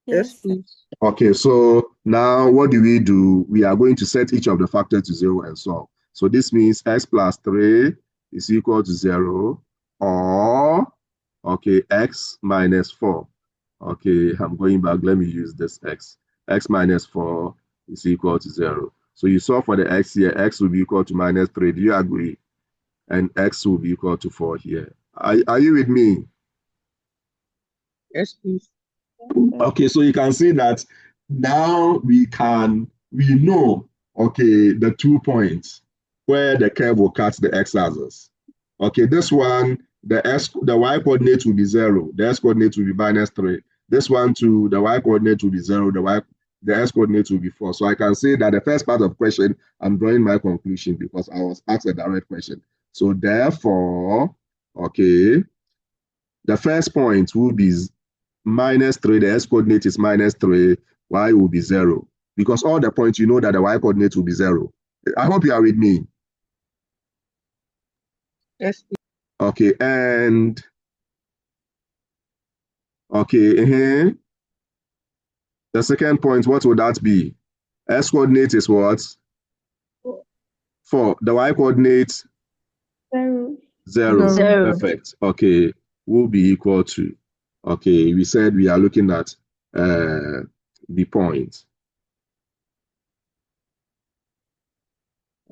Yes, please. Okay, so now what do? We are going to set each of the factors to 0 and solve. So this means x plus 3 is equal to 0, or, okay, x minus 4. Okay, I'm going back. Let me use this x. X minus 4 is equal to 0. So you solve for the x here. X will be equal to minus 3. Do you agree? And x will be equal to 4 here. Are you with me? Yes, please. Okay, so you can see that now we know, okay, the 2 points where the curve will cut the x-axis. Okay, this one, the y coordinate will be 0. The x coordinate will be minus 3. This one too, the y coordinate will be 0. The x coordinate will be 4. So I can say that the first part of the question, I'm drawing my conclusion because I was asked a direct question. So therefore, okay, the first point will be minus 3, the x coordinate is minus 3, y will be 0. Because all the points, you know that the y coordinate will be 0. I hope you are with me. Yes. Okay, and okay, the second point, what would that be? X coordinate is what? 4. The y coordinate? 0. 0. Perfect. Okay, will be equal to. Okay, we said we are looking at the point.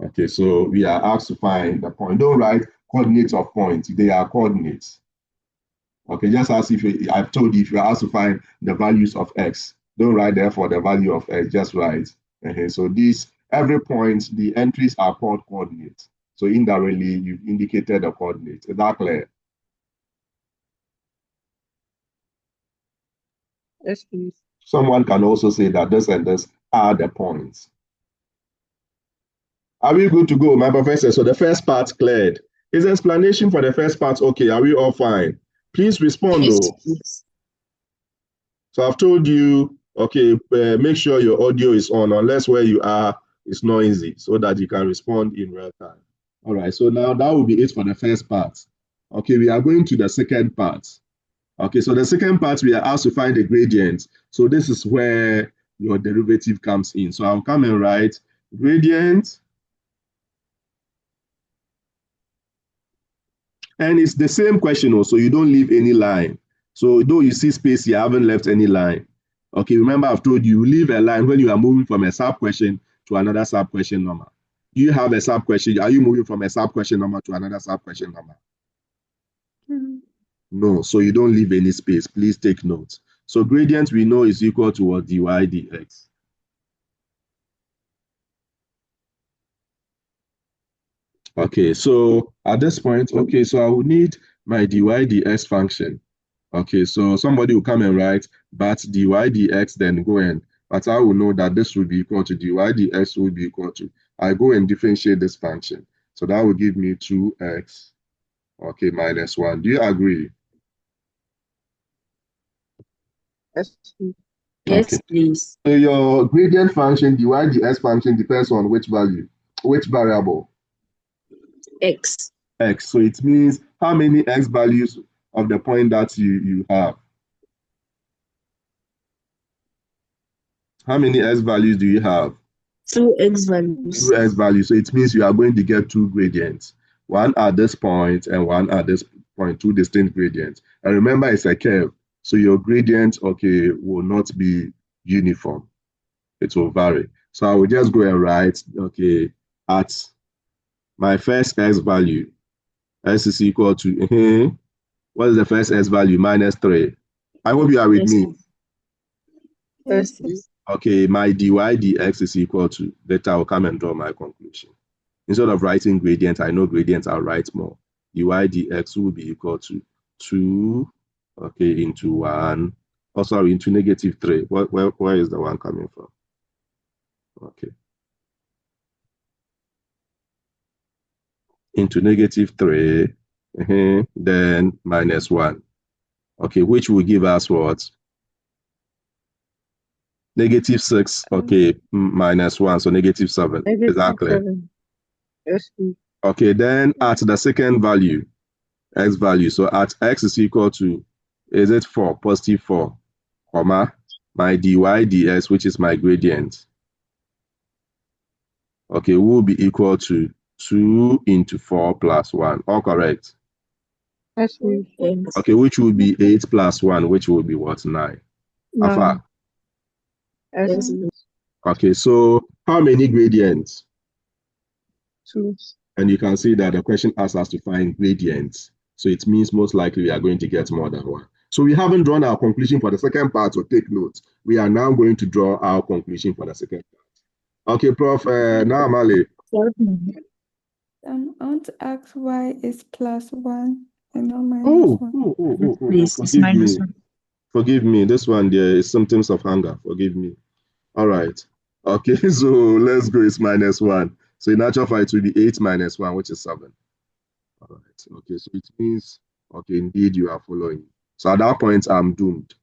Okay, so we are asked to find the point. Don't write coordinates of points. They are coordinates. Okay, just as if I've told you, if you're asked to find the values of x, don't write therefore the value of x, just write. So every point, the entries are called coordinates. So indirectly, you've indicated the coordinates. Is that clear? Yes, please. Someone can also say that this and this are the points. Are we good to go, my professor? So the first part cleared. Is the explanation for the first part okay? Are we all fine? Please respond, Yes, though. please. So I've told you, okay, make sure your audio is on, unless where you are is noisy, so that you can respond in real time. All right, so now that will be it for the first part. Okay, we are going to the second part. Okay, so the second part, we are asked to find the gradient. So this is where your derivative comes in. So I'll come and write gradient. And it's the same question also, you don't leave any line. So though you see space, you haven't left any line. Okay, remember I've told you, leave a line when you are moving from a sub-question to another sub-question number. Do you have a sub-question? Are you moving from a sub-question number to another sub-question number? No, so you don't leave any space. Please take note. So gradient we know is equal to what? dy dx. Okay, so at this point, okay, so I will need my dy dx function. Okay, so somebody will come and write, but dy dx, then go and, but I will know that this will be equal to dy dx will be equal to, I go and differentiate this function. So that will give me 2x, okay, minus 1. Do you agree? Yes, please. Yes, Okay. please. So your gradient function, dy dx function depends on which value, which variable? X. X. So it means how many x values of the point that you have? How many x values do you have? 2x values. 2x values. So it means you are going to get two gradients, one at this point and one at this point, two distinct gradients. And remember, it's a curve. So your gradient, okay, will not be uniform. It will vary. So I will just go and write, okay, at my first x value, x is equal to, what is the first x value? Minus 3. I hope you are with Yes, me. please. Yes, please. Okay, my dy dx is equal to, later I'll come and draw my conclusion. Instead of writing gradient, I know gradient, I'll write more. dy dx will be equal to 2, okay, into 1. Oh, sorry, into negative 3. Where is the 1 coming from? Okay. Into negative 3, then minus 1. Okay, which will give us what? Negative 6, okay, minus 1, so negative 7. Negative Exactly. 7. Yes, please. Okay, then at the second value, x value, so at x is equal to, is it 4, positive 4, comma, my dy dx, which is my gradient, okay, will be equal to 2 into 4 plus 1. All correct? Yes, please. Yes. Okay, which will be 8 plus 1, which will be what? 9. Alpha. Yes, Yes, please. please. Okay, so how many gradients? 2. And you can see that the question asks us to find gradients. So it means most likely we are going to get more than one. So we haven't drawn our conclusion for the second part, so take note. We are now going to draw our conclusion for the second part. Okay, Prof. Naamale. I want to ask why is +1 and not -1. Please, it's Forgive minus me. 1. Forgive me. This one, there is symptoms of hunger. Forgive me. All right. Okay, so let's go. It's minus 1. So in actual fact, it will be 8 minus 1, which is 7. All right. Okay, so it means, okay, indeed you are following. So at that point, I'm doomed.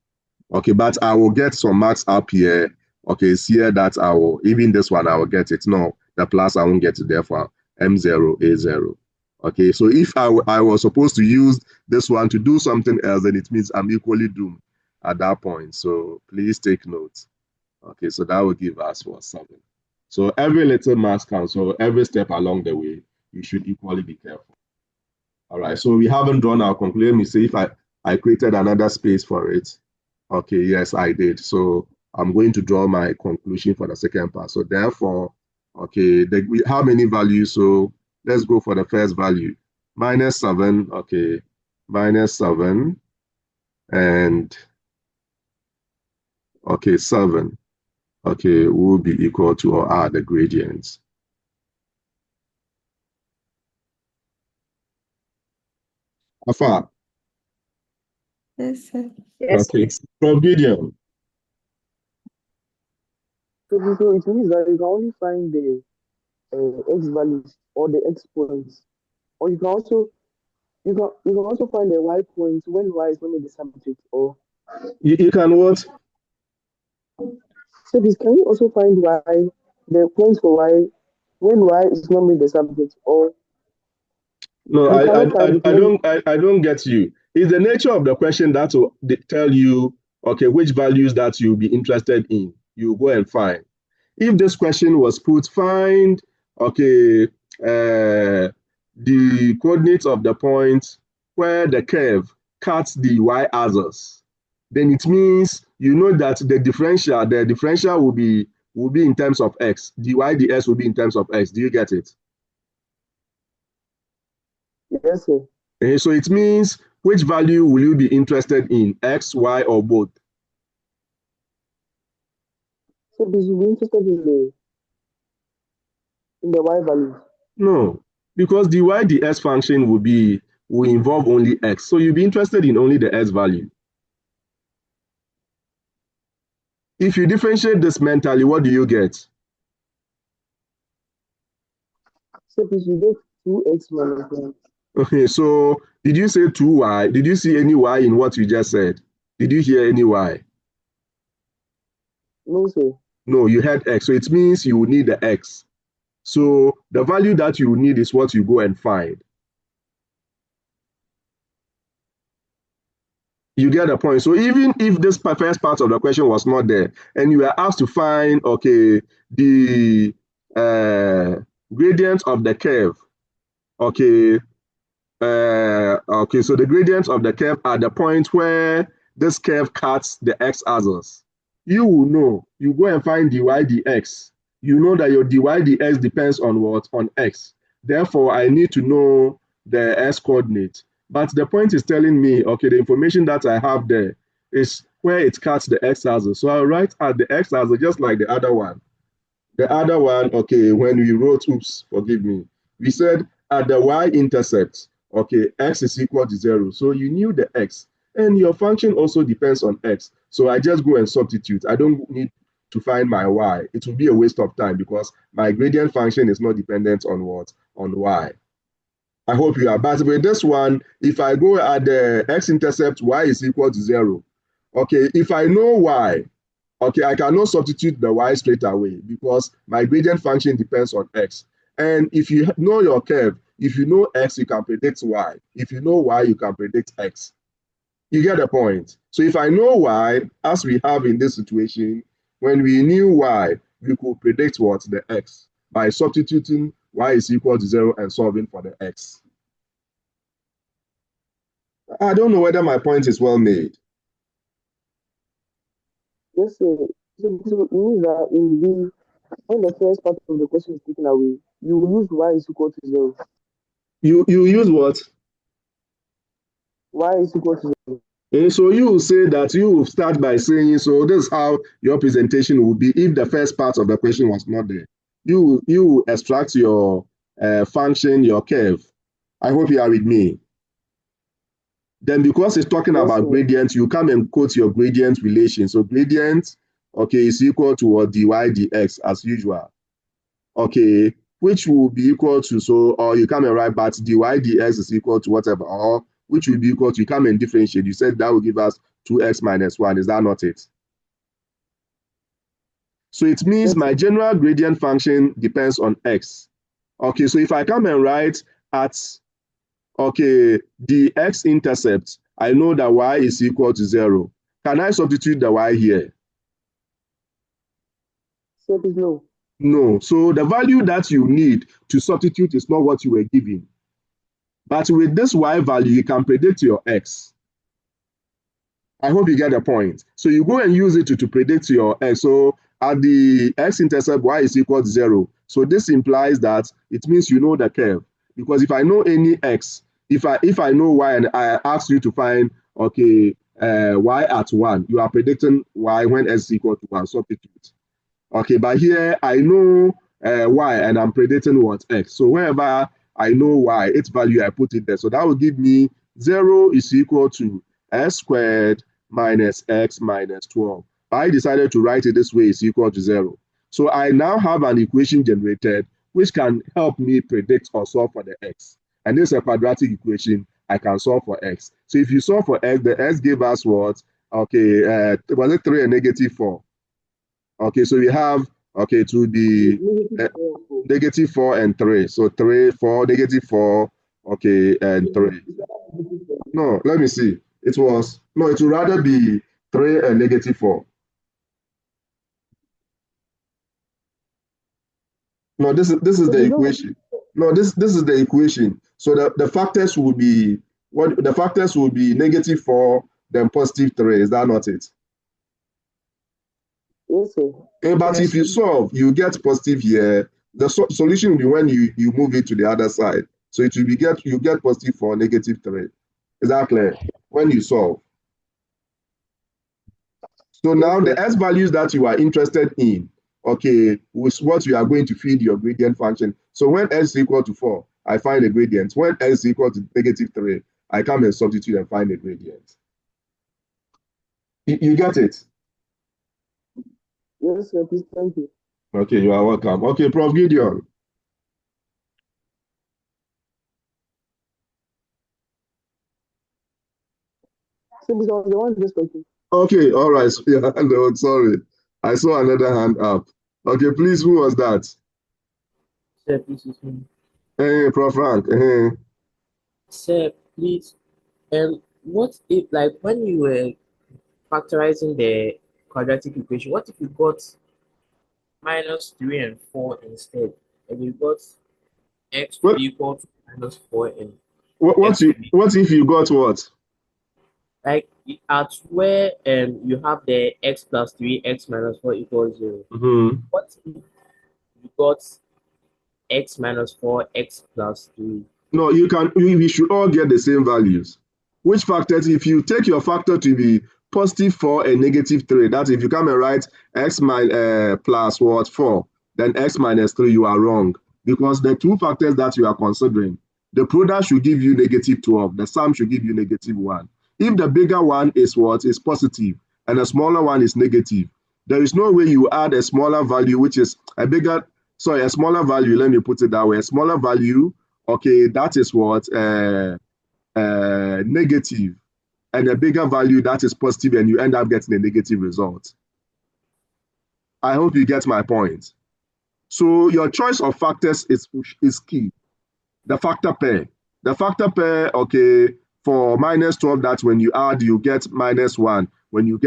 Okay, but I will get some marks up here. Okay, it's here that I will, even this one, I will get it. No, the plus, I won't get it, therefore, M0, A0. Okay, so if I was supposed to use this one to do something else, then it means I'm equally doomed at that point. So please take note. Okay, so that will give us what, 7. So every little marks counts. So every step along the way, you should equally be careful. All right, so we haven't drawn our conclusion. Let me see if I created another space for it. Okay, yes, I did. So I'm going to draw my conclusion for the second part. So therefore, Okay, how many values? So let's go for the first value. -7, okay, -7 and okay, 7, okay, will be equal to or are the gradients. Afa, Yes, sir. Yes, okay, please. from Gideon. So it means that you can only find the x values or the x points, or you can also find the y points when y is not made the subject. Or You can what? so this can you also find y the points for y when y is not made the subject, or No, you cannot find it when I don't get you. It's the nature of the question that will tell you, okay, which values that you'll be interested in. You go and find. If this question was put, find, okay, the coordinates of the point where the curve cuts the y-axis, then it means you know that the differential will be in terms of x. dy dx will be in terms of x. Do you get it? yes sir. So it means which value will you be interested in, x, y, or both? So this will be interested in the y values. No, because the y dx function will involve only x. So you'll be interested in only the x value. If you differentiate this mentally, what do you get? So this will get 2x minus 1. Okay, so did you say 2y? Did you see any y in what you just said? Did you hear any y? No sir. No, you had x. So it means you will need the x. So the value that you need is what you go and find. You get the point. So even if this first part of the question was not there, and you were asked to find, okay, the gradient of the curve, okay, okay, so the gradient of the curve at the point where this curve cuts the x-axis, you will know. You go and find dy dx. You know that your dy dx depends on what? On x. Therefore, I need to know the x coordinate. But the point is telling me, okay, the information that I have there is where it cuts the x-axis. So I'll write at the x-axis just like the other one. The other one, okay, when we wrote, oops, forgive me, we said at the y-intercept, okay, x is equal to 0. So you knew the x. And your function also depends on x. So I just go and substitute. I don't need to find my y. It will be a waste of time because my gradient function is not dependent on what? On y. I hope you are. But with this one, if I go at the x-intercept, y is equal to 0. Okay, if I know y, okay, I cannot substitute the y straight away because my gradient function depends on x. And if you know your curve, if you know x, you can predict y. If you know y, you can predict x. You get the point. So if I know y, as we have in this situation, when we knew y, we could predict what? The x by substituting y is equal to 0 and solving for the x. I don't know whether my point is well made. Yes sir. So it means that when the first part of the question is taken away, you will use y is equal to 0. You use what? Y is equal to 0. And so you will say that you will start by saying, so this is how your presentation will be if the first part of the question was not there. You will extract your function, your curve. I hope you are with me. Then because it's talking Yes about sir. gradient, you come and quote your gradient relation. So gradient, okay, is equal to what? Dy dx as usual. Okay, which will be equal to, so, or you come and write, but dy dx is equal to whatever, or which will be equal to, you come and differentiate. You said that will give us 2x minus 1. Is that not it? So it means Yes my sir. general gradient function depends on x. Okay, so if I come and write at, okay, the x-intercept, I know that y is equal to 0. Can I substitute the y here? So please no. No. So the value that you need to substitute is not what you were given. But with this y value, you can predict your x. I hope you get the point. So you go and use it to predict your x. So at the x-intercept, y is equal to 0. So this implies that it means you know the curve. Because if I know any x, if I know y and I ask you to find, okay, y at 1, you are predicting y when x is equal to 1, substitute. Okay, but here I know y and I'm predicting what, x. So wherever I know y, its value, I put it there. So that will give me 0 is equal to s squared minus x minus 12. I decided to write it this way, is equal to 0. So I now have an equation generated which can help me predict or solve for the x. And this is a quadratic equation. I can solve for x. So if you solve for x, the x gave us what? Okay, was it 3 and negative 4? Okay, so we have, okay, to the negative 4 and 3. So 3, 4, negative 4, okay, and 3. No, let me see. It was, no, it would rather be 3 and negative 4. No, this is the equation. No, this is the equation. So the factors will be, what the factors will be negative 4, then positive 3. Is that not it? Yes, sir. But if you solve, you get positive here. The solution will be when you move it to the other side. So it will be you get positive 4, negative 3. Is that clear? When you solve. So now the S values that you are interested in, okay, with what you are going to feed your gradient function. So when S is equal to 4, I find a gradient. When S is equal to negative 3, I come and substitute and find a gradient. You get it? Yes, sir. Please, thank you. Okay, you are welcome. Okay, Prof. Gideon. So, the one just talking. Okay, all right. Yeah, no, sorry. I saw another hand up. Okay, please, who was that? Sir, please, it's me. Hey, Prof. Frank. Hey. Sir, please. What if, like, when you were factorizing the quadratic equation, what if you got minus 3 and 4 instead, and you got x to What, be equal to minus 4 and what if you got what? like at where you have the x plus 3, x minus 4 equals 0. Mm-hmm. What if you got x minus 4, x plus 3? No, we should all get the same values. Which factors, if you take your factor to be positive 4 and negative 3, that's if you come and write x plus what, 4, then x minus 3, you are wrong. Because the two factors that you are considering, the product should give you negative 12, the sum should give you negative 1. If the bigger one is what is positive and the smaller one is negative, there is no way you add a smaller value, which is a smaller value, let me put it that way, a smaller value, okay, that is what negative, and a bigger value that is positive, and you end up getting a negative result. I hope you get my point. So your choice of factors is key. The factor pair, okay, for minus 12, that when you add, you get minus 1. When you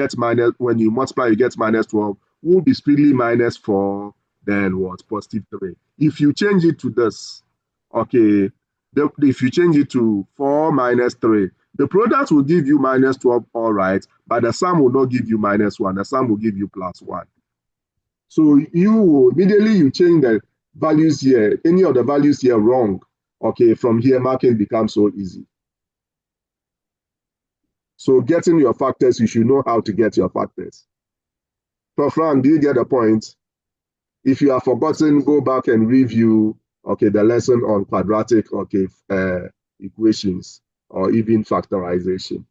multiply, you get minus 12, will be speedily minus 4, then what? Positive 3. If you change it to this, okay, if you change it to 4 minus 3, the product will give you minus 12, all right, but the sum will not give you minus 1. The sum will give you plus 1. So you will immediately you change the values here, any of the values here wrong. Okay, from here, marking becomes so easy. So getting your factors, you should know how to get your factors. So Frank, do you get the point? If you have forgotten, go back and review, okay, the lesson on quadratic, okay, equations or even factorization.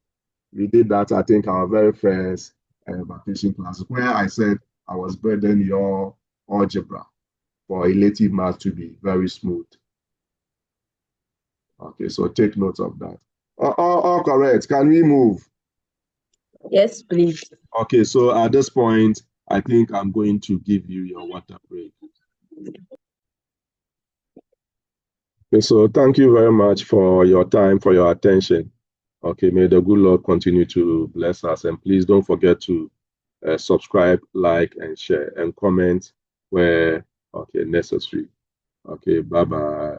We did that, I think, our very first vacation class, where I said I was building your algebra for elective math to be very smooth. Okay, so take note of that. All correct. Can we move? Yes, please. Okay, so at this point, I think I'm going to give you your water break. Okay, so thank you very much for your time, for your attention. Okay, may the good Lord continue to bless us. And please don't forget to subscribe, like, and share, and comment where necessary. Okay, bye-bye.